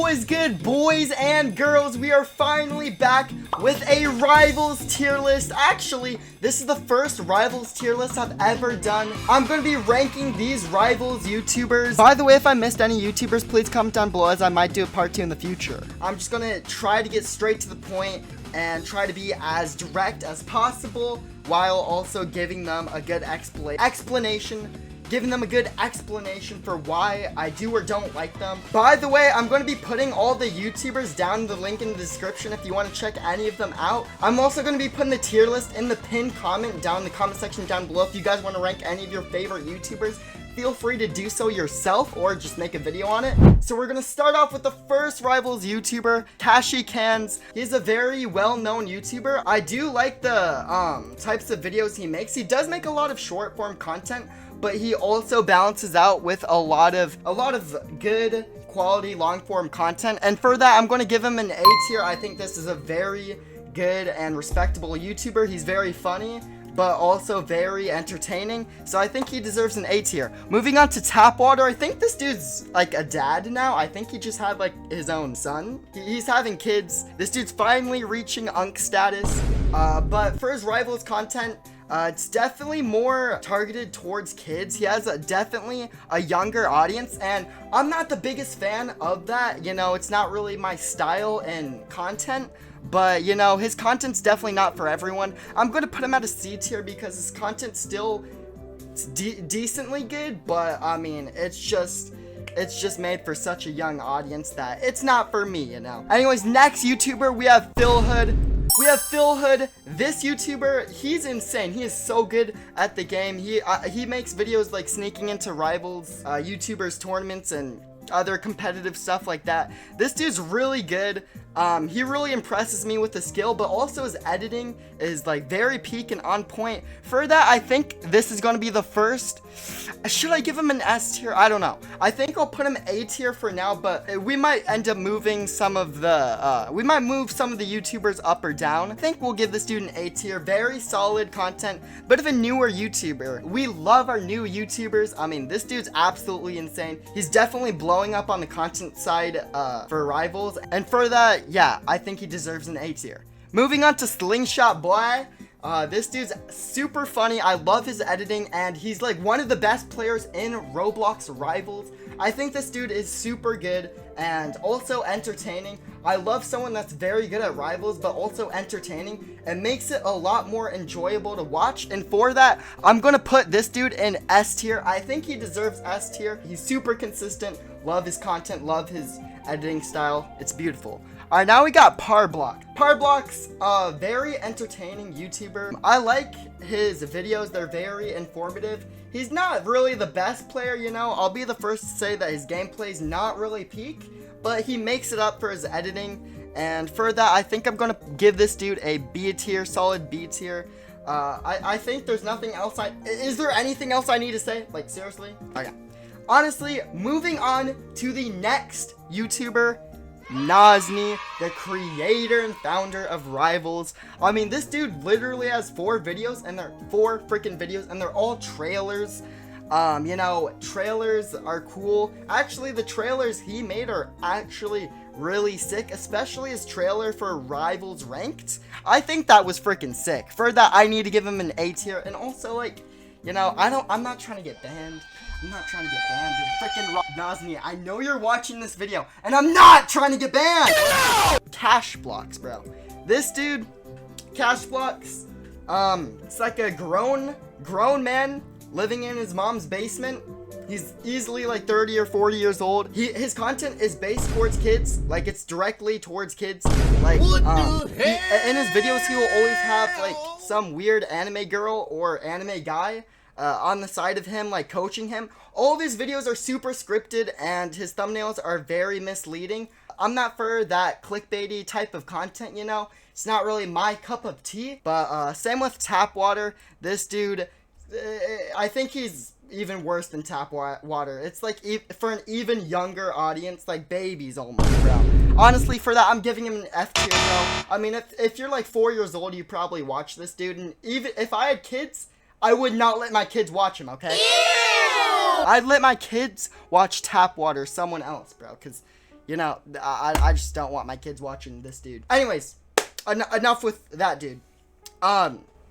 is good, boys and girls? We are finally back with a Rivals tier list. Actually, this is the first Rivals tier list I've ever done. I'm going to be ranking these Rivals YouTubers. By the way, if I missed any YouTubers, please comment down below as I might do a part 2 in the future. I'm just going to try to get straight to the point and try to be as direct as possible while also giving them a good explanation for why I do or don't like them. By the way, I'm going to be putting all the YouTubers down in the link in the description if you want to check any of them out. I'm also going to be putting the tier list in the pinned comment down in the comment section down below. If you guys want to rank any of your favorite YouTubers, feel free to do so yourself or just make a video on it. So we're going to start off with the first Rivals YouTuber, Kashi Cans. He's a very well-known YouTuber. I do like the types of videos he makes. He does make a lot of short form content, but he also balances out with a lot of good quality long form content. And for that, I'm going to give him an A tier. I think this is a very good and respectable YouTuber. He's very funny, but also very entertaining. So I think he deserves an A tier. Moving on to Tapwater. I think this dude's like a dad now. I think he just had like his own son. He's having kids. This dude's finally reaching Unk status. But for his Rivals content, it's definitely more targeted towards kids. He has definitely a younger audience, and I'm not the biggest fan of that. You know, it's not really my style and content, but you know, his content's definitely not for everyone. I'm going to put him at a C tier because his content's still decently good, but I mean, it's just made for such a young audience that it's not for me, you know. Anyways, next YouTuber, we have Phil Hood. This YouTuber, he's insane. He is so good at the game. He makes videos like sneaking into Rivals YouTubers tournaments and other competitive stuff like that. This dude's really good. He really impresses me with the skill, but also his editing is like very peak and on point. For that, I think this is going to be the first. Should I give him an S tier? I don't know. I think I'll put him A tier for now, but we might end up moving some of the move some of the YouTubers up or down. I think we'll give this dude an A tier. Very solid content, bit of a newer YouTuber. We love our new YouTubers. I mean, this dude's absolutely insane. He's definitely blowing up on the content side for Rivals, and for that, yeah, I think he deserves an A tier. Moving on to Slingshot Boy. This dude's super funny. I love his editing, and he's like one of the best players in Roblox Rivals. I think this dude is super good and also entertaining. I love someone that's very good at Rivals but also entertaining. It makes it a lot more enjoyable to watch, and for that, I'm gonna put this dude in S tier. I think he deserves S tier. He's super consistent. Love his content, love his editing style. It's beautiful. Alright, now we got Blox. Blox, a very entertaining YouTuber. I like his videos. They're very informative. He's not really the best player, you know. I'll be the first to say that his gameplay's not really peak, but he makes it up for his editing. And for that, I think I'm going to give this dude a B tier, solid B tier. I think there's nothing else is there anything else I need to say? Like, seriously? Okay. Honestly, moving on to the next YouTuber, Nazni, the creator and founder of Rivals. I mean, this dude literally has 4 videos, and they're 4 freaking videos, and they're all trailers. You know, trailers are cool. Actually, the trailers he made are actually really sick, especially his trailer for Rivals Ranked. I think that was freaking sick. For that, I need to give him an A tier. And also, like, you know, I'm not trying to get banned. I'm not trying to get banned, dude. Freaking Nazni, I know you're watching this video, and I'm not trying to get banned! No! Cash Blox, bro. This dude, Cash Blox, it's like a grown man living in his mom's basement. He's easily like 30 or 40 years old. His content is based towards kids, like it's directly towards kids. Like, in his videos, he will always have like some weird anime girl or anime guy on the side of him, like coaching him. All of his videos are super scripted, and his thumbnails are very misleading. I'm not for that clickbaity type of content, you know. It's not really my cup of tea. But same with Tapwater. This dude, I think he's even worse than Tapwater. It's like for an even younger audience, like babies almost, bro. Honestly, for that, I'm giving him an F tier, bro. I mean, if you're like 4 years old, you probably watch this dude, and even if I had kids, I would not let my kids watch him, okay? Ew! I'd let my kids watch Tapwater, someone else, bro, because you know, I just don't want my kids watching this dude. Anyways, enough with that dude.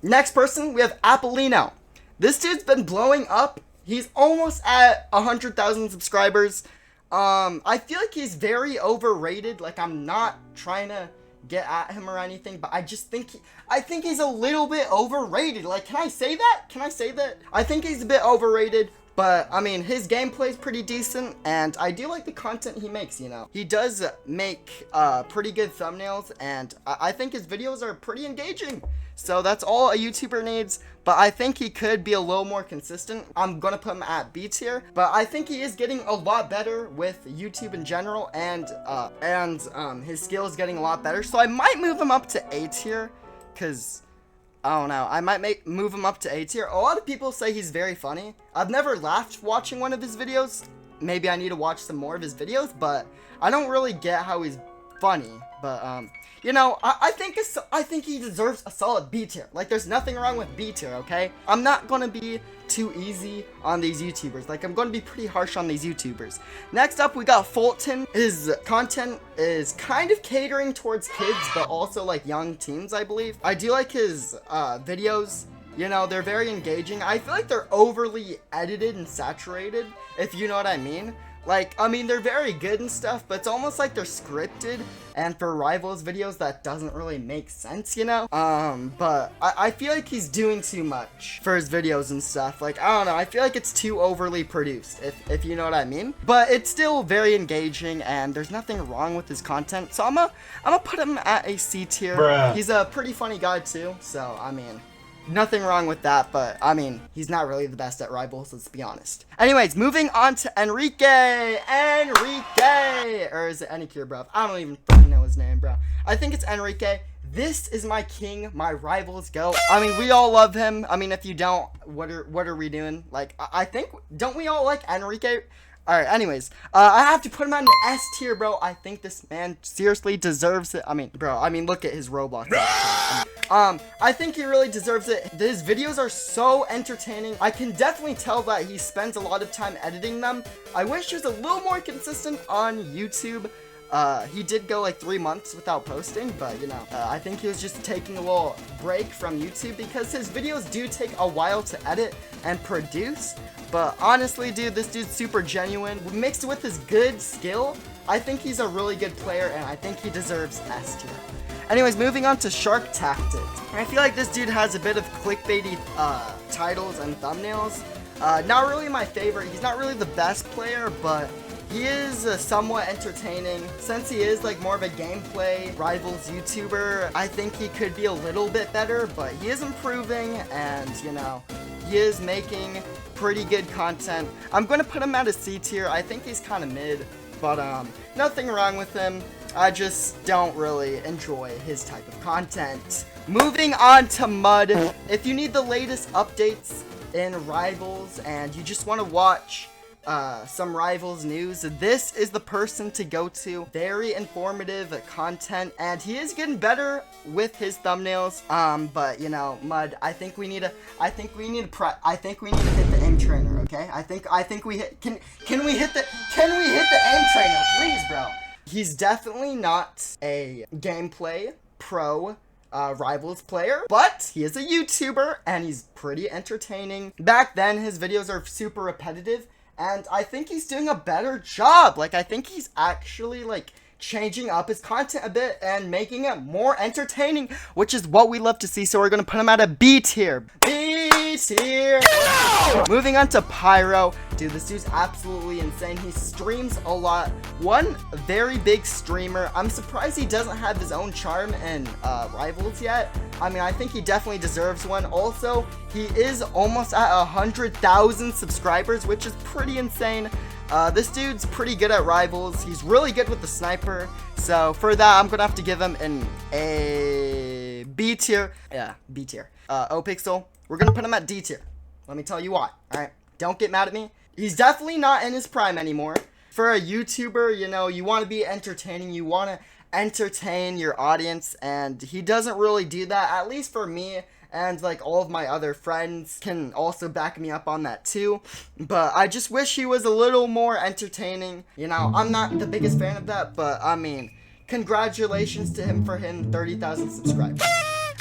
Next person, we have Apollino. This dude's been blowing up. He's almost at 100,000 subscribers. I feel like he's very overrated. Like, I'm not trying to get at him or anything, but I just think I think he's a little bit overrated. Like, can I say that? Can I say that? I think he's a bit overrated. But, I mean, his gameplay is pretty decent, and I do like the content he makes, you know. He does make pretty good thumbnails, and I think his videos are pretty engaging. So that's all a YouTuber needs, but I think he could be a little more consistent. I'm gonna put him at B tier, but I think he is getting a lot better with YouTube in general, and his skill is getting a lot better. So I might move him up to A tier, because I don't know. I might move him up to A tier. A lot of people say he's very funny. I've never laughed watching one of his videos. Maybe I need to watch some more of his videos, but I don't really get how he's funny. But, you know, I think he deserves a solid B tier. Like, there's nothing wrong with B tier, okay? I'm not gonna be too easy on these YouTubers. Like, I'm gonna be pretty harsh on these YouTubers. Next up, we got Fulton. His content is kind of catering towards kids, but also, like, young teens, I believe. I do like his videos. You know, they're very engaging. I feel like they're overly edited and saturated, if you know what I mean. Like, I mean, they're very good and stuff, but it's almost like they're scripted, and for Rivals videos, that doesn't really make sense, you know? But I feel like he's doing too much for his videos and stuff. Like, I don't know, I feel like it's too overly produced, if you know what I mean? But it's still very engaging, and there's nothing wrong with his content, so I'm gonna put him at a C tier. Bruh. He's a pretty funny guy, too, so, I mean, nothing wrong with that, but, I mean, he's not really the best at Rivals, let's be honest. Anyways, moving on to Enrique! Or is it Enikir, bro? I don't even fucking know his name, bro. I think it's Enrique. This is my king, my Rivals go. I mean, we all love him. I mean, if you don't, what are we doing? Like, I think, don't we all like Enrique? Alright, anyways, I have to put him on an S tier, bro. I think this man seriously deserves it. I mean, bro, look at his Roblox. I think he really deserves it. His videos are so entertaining. I can definitely tell that he spends a lot of time editing them. I wish he was a little more consistent on YouTube. He did go like 3 months without posting, but you know, I think he was just taking a little break from YouTube because his videos do take a while to edit and produce. But honestly, dude, this dude's super genuine. Mixed with his good skill, I think he's a really good player, and I think he deserves S tier. Anyways, moving on to Shark Tactics. I feel like this dude has a bit of clickbaity titles and thumbnails. Not really my favorite. He's not really the best player, but he is somewhat entertaining. Since he is like more of a gameplay Rivals YouTuber, I think he could be a little bit better, but he is improving, and you know, he is making pretty good content. I'm going to put him at a C tier. I think he's kind of mid, but nothing wrong with him. I just don't really enjoy his type of content. Moving on to Mud. If you need the latest updates in Rivals and you just want to watch some Rivals news, this is the person to go to. Very informative content, and he is getting better with his thumbnails. But you know, Mud, I think we need to hit the aim trainer, okay? I think we hit. Can we hit the aim trainer, please, bro? He's definitely not a gameplay pro Rivals player, but he is a YouTuber and he's pretty entertaining. Back then, his videos are super repetitive, and I think he's doing a better job. Like, I think he's actually, like, changing up his content a bit and making it more entertaining, which is what we love to see, so we're gonna put him at a B tier. B tier! No! Moving on to Pyro. Dude, this dude's absolutely insane. He streams a lot. One very big streamer. I'm surprised he doesn't have his own charm in Rivals yet. I mean, I think he definitely deserves one. Also, he is almost at 100,000 subscribers, which is pretty insane. This dude's pretty good at Rivals. He's really good with the sniper. So for that, I'm gonna have to give him a B tier. Yeah, B tier. Opixel, we're gonna put him at D tier. Let me tell you why. Alright, don't get mad at me. He's definitely not in his prime anymore. For a YouTuber, you know, you want to be entertaining. You want to entertain your audience, and he doesn't really do that, at least for me and like all of my other friends can also back me up on that too. But I just wish he was a little more entertaining. You know, I'm not the biggest fan of that, but I mean, congratulations to him for hitting 30,000 subscribers.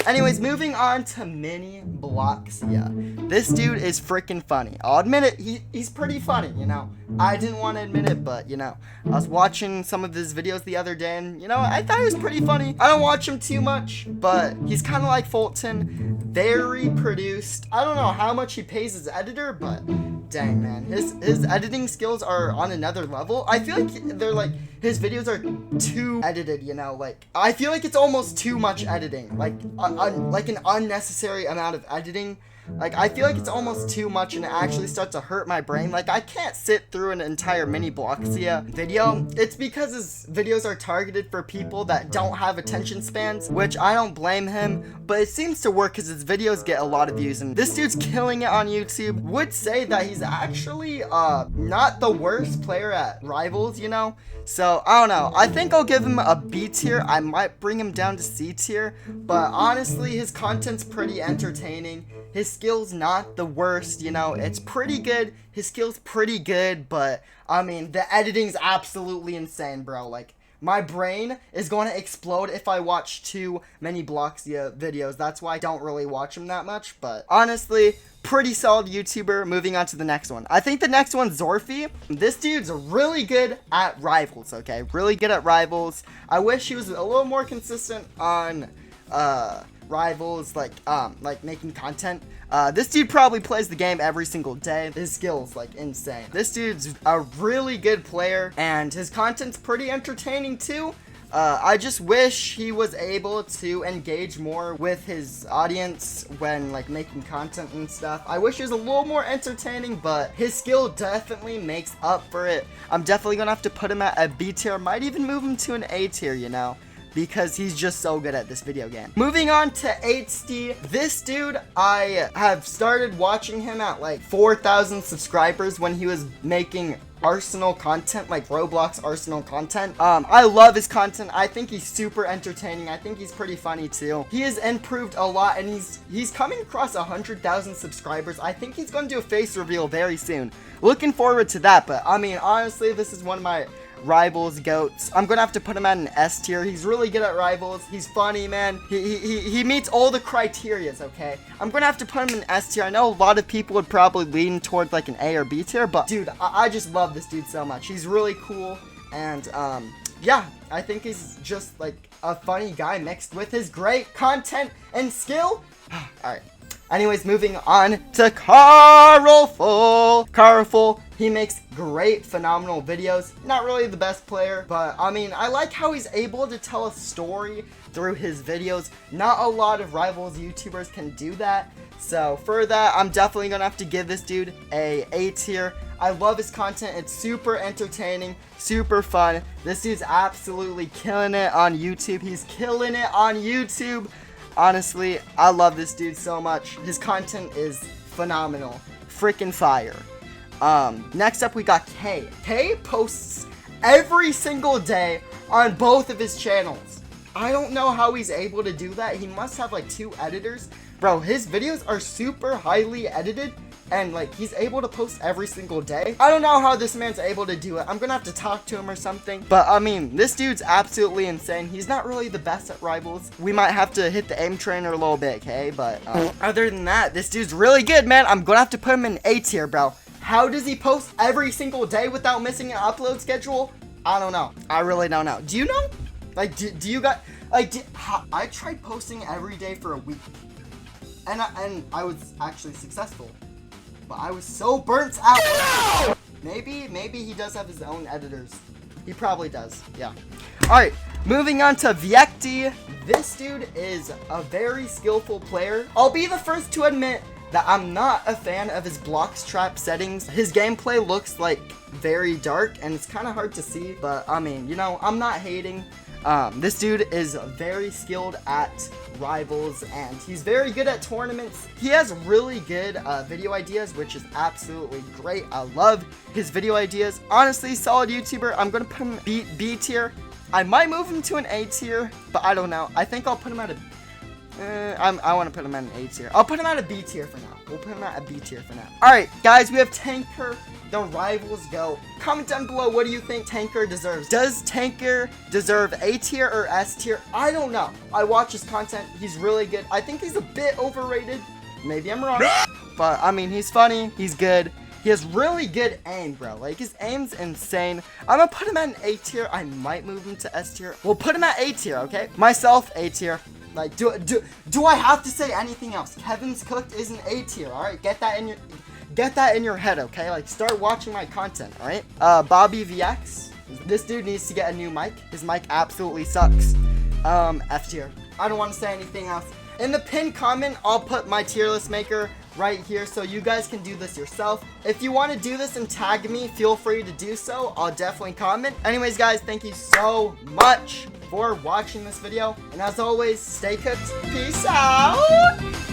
Anyways, moving on to Mini Blox. Yeah, this dude is freaking funny. I'll admit it, he's pretty funny, you know. I didn't want to admit it, but, you know, I was watching some of his videos the other day, and, you know, I thought he was pretty funny. I don't watch him too much, but he's kind of like Fulton, very produced. I don't know how much he pays his editor, but dang, man, his editing skills are on another level. I feel like they're like, his videos are too edited, you know, like, I feel like it's almost too much editing, like an unnecessary amount of editing. Like, I feel like it's almost too much, and it actually starts to hurt my brain. Like, I can't sit through an entire Mini Bloxia video. It's because his videos are targeted for people that don't have attention spans, which I don't blame him, but it seems to work because his videos get a lot of views, and this dude's killing it on YouTube. Would say that he's actually, not the worst player at Rivals, you know? So, I don't know. I think I'll give him a B tier. I might bring him down to C tier, but honestly, his content's pretty entertaining. His skill's not the worst, you know, it's pretty good. His skill's pretty good, but, I mean, the editing's absolutely insane, bro. Like, my brain is going to explode if I watch too many Bloxia videos. That's why I don't really watch him that much, but honestly, pretty solid YouTuber. Moving on to the next one. I think the next one's Zorphy. This dude's really good at Rivals, okay? Really good at Rivals. I wish he was a little more consistent on, Rivals, like making content. This dude probably plays the game every single day. His skills, like, insane. This dude's a really good player, and his content's pretty entertaining too. I just wish he was able to engage more with his audience when, like, making content and stuff. I wish he was a little more entertaining, but his skill definitely makes up for it. I'm definitely gonna have to put him at a B tier. Might even move him to an A tier, you know, because he's just so good at this video game. Moving on to HD. This dude, I have started watching him at like 4,000 subscribers when he was making Arsenal content, like Roblox Arsenal content. I love his content. I think he's super entertaining. I think he's pretty funny too. He has improved a lot, and he's coming across 100,000 subscribers. I think he's going to do a face reveal very soon. Looking forward to that, but I mean, honestly, this is one of my Rivals goats. I'm gonna have to put him at an S tier. He's really good at Rivals. He's funny, man. He meets all the criterias, okay? I'm gonna have to put him in S tier. I know a lot of people would probably lean towards like an A or B tier, but dude, I just love this dude so much. He's really cool, and yeah, I think he's just like a funny guy mixed with his great content and skill. Alright. Anyways, moving on to Carlful. He makes great, phenomenal videos. Not really the best player, but I mean, I like how he's able to tell a story through his videos. Not a lot of Rivals YouTubers can do that. So for that, I'm definitely gonna have to give this dude a A tier. I love his content. It's super entertaining, super fun. This dude's absolutely killing it on YouTube. He's killing it on YouTube. Honestly, I love this dude so much. His content is phenomenal. Freaking fire. Next up we got K. K posts every single day on both of his channels. I don't know how he's able to do that. He must have like 2 editors. Bro, his videos are super highly edited, and like he's able to post every single day. I don't know how this man's able to do it. I'm gonna have to talk to him or something. But I mean, this dude's absolutely insane. He's not really the best at Rivals. We might have to hit the aim trainer a little bit, okay? But other than that, this dude's really good, man. I'm gonna have to put him in A tier, bro. How does he post every single day without missing an upload schedule? I don't know. I really don't know. Do you know? Like, do you got, like, I tried posting every day for a week. And I was actually successful. But I was so burnt out. Maybe he does have his own editors. He probably does, yeah. Alright, moving on to Viecti. This dude is a very skillful player. I'll be the first to admit that I'm not a fan of his blox trap settings. His gameplay looks like very dark, and it's kind of hard to see, but I mean, you know, I'm not hating. This dude is very skilled at Rivals, and he's very good at tournaments. He has really good video ideas, which is absolutely great. I love his video ideas. Honestly, solid YouTuber. I'm gonna put him B tier. I might move him to an A tier, but I don't know. I think I'll put him at a I want to put him at an A tier. I'll put him at a B tier for now. We'll put him at a B tier for now. All right, guys, we have Tanker, the Rivals Go. Comment down below, what do you think Tanker deserves? Does Tanker deserve A tier or S tier? I don't know. I watch his content. He's really good. I think he's a bit overrated. Maybe I'm wrong. But, I mean, he's funny. He's good. He has really good aim, bro. Like, his aim's insane. I'm gonna put him at an A tier. I might move him to S tier. We'll put him at A tier, okay? Myself, A tier. Like, do I have to say anything else? Kevin's Cooked is an A tier, all right? Get that in your head, okay? Like, start watching my content, all right? Bobby VX. This dude needs to get a new mic. His mic absolutely sucks. F tier. I don't want to say anything else. In the pinned comment, I'll put my tier list maker right here so you guys can do this yourself. If you want to do this and tag me, feel free to do so. I'll definitely comment. Anyways, guys, thank you so much for watching this video. And as always, stay cooked. Peace out.